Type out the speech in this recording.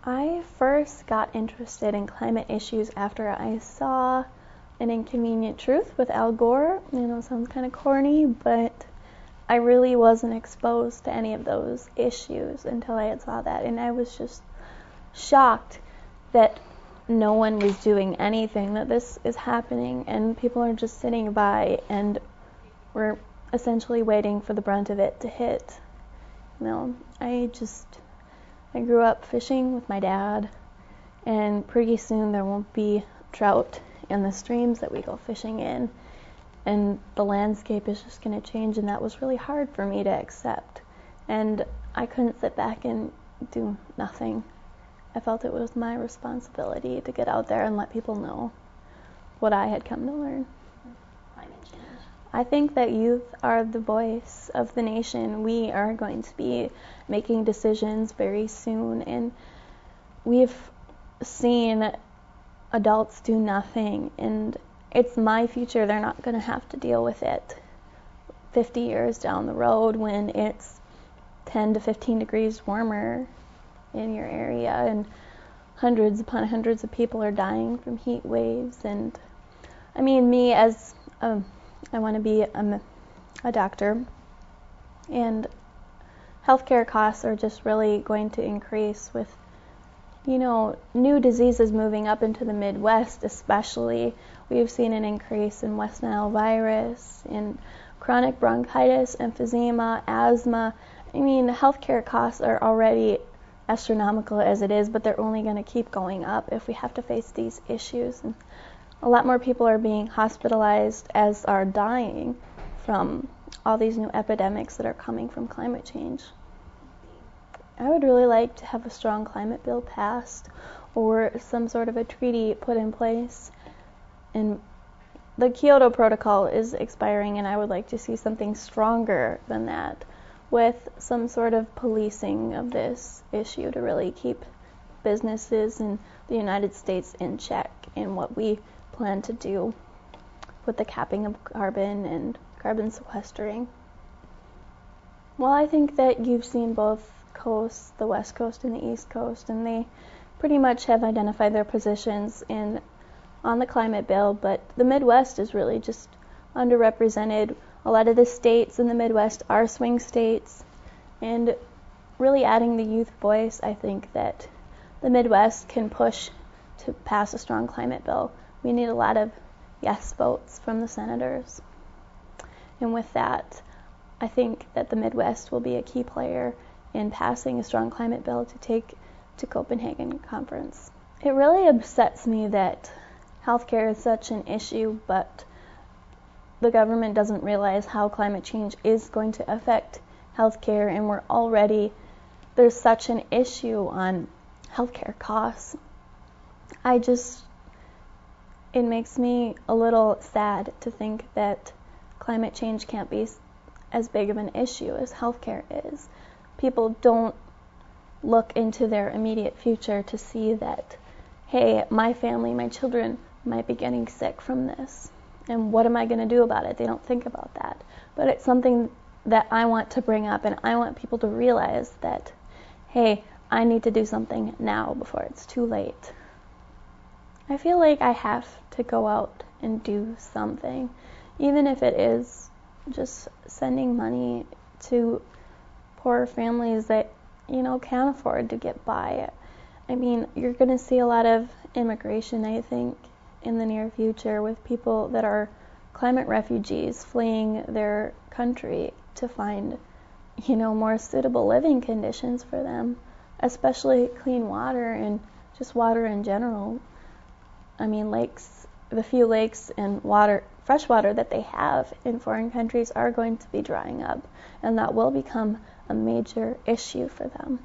I first got interested in climate issues after I saw An Inconvenient Truth with Al Gore. It sounds kind of corny, but I really wasn't exposed to any of those issues until I had saw that, and I was just shocked that no one was doing anything, that this is happening, and people are just sitting by, and we're essentially waiting for the brunt of it to hit. I grew up fishing with my dad, and pretty soon there won't be trout in the streams that we go fishing in, and the landscape is just going to change, and that was really hard for me to accept, and I couldn't sit back and do nothing. I felt it was my responsibility to get out there and let people know what I had come to learn. Climate change. I think that youth are the voice of the nation. We are going to be making decisions very soon, and we've seen adults do nothing, and it's my future. They're not going to have to deal with it 50 years down the road when it's 10 to 15 degrees warmer in your area, and hundreds upon hundreds of people are dying from heat waves. And me as I want to be a doctor, and healthcare costs are just really going to increase with new diseases moving up into the Midwest. Especially we've seen an increase in West Nile virus, in chronic bronchitis, emphysema, asthma. Healthcare costs are already astronomical as it is, but they're only going to keep going up if we have to face these issues. And a lot more people are being hospitalized, as are dying from all these new epidemics that are coming from climate change. I would really like to have a strong climate bill passed, or some sort of a treaty put in place. And the Kyoto Protocol is expiring, and I would like to see something stronger than that, with some sort of policing of this issue to really keep businesses in the United States in check in what we plan to do with the capping of carbon and carbon sequestering. Well, I think that you've seen both coasts, the West Coast and the East Coast, and they pretty much have identified their positions on the climate bill, but the Midwest is really just underrepresented. A lot of the states in the Midwest are swing states, and really adding the youth voice, I think that the Midwest can push to pass a strong climate bill. We need a lot of yes votes from the senators. And with that, I think that the Midwest will be a key player in passing a strong climate bill to take to Copenhagen conference. It really upsets me that healthcare is such an issue, but the government doesn't realize how climate change is going to affect healthcare, and there's such an issue on healthcare costs. It makes me a little sad to think that climate change can't be as big of an issue as healthcare is. People don't look into their immediate future to see that, hey, my family, my children might be getting sick from this, and what am I going to do about it? They don't think about that. But it's something that I want to bring up, and I want people to realize that, hey, I need to do something now before it's too late. I feel like I have to go out and do something, even if it is just sending money to poor families that, can't afford to get by. You're going to see a lot of immigration, I think, in the near future, with people that are climate refugees fleeing their country to find, more suitable living conditions for them, especially clean water and just water in general. Lakes, the few lakes and fresh water that they have in foreign countries are going to be drying up, and that will become a major issue for them.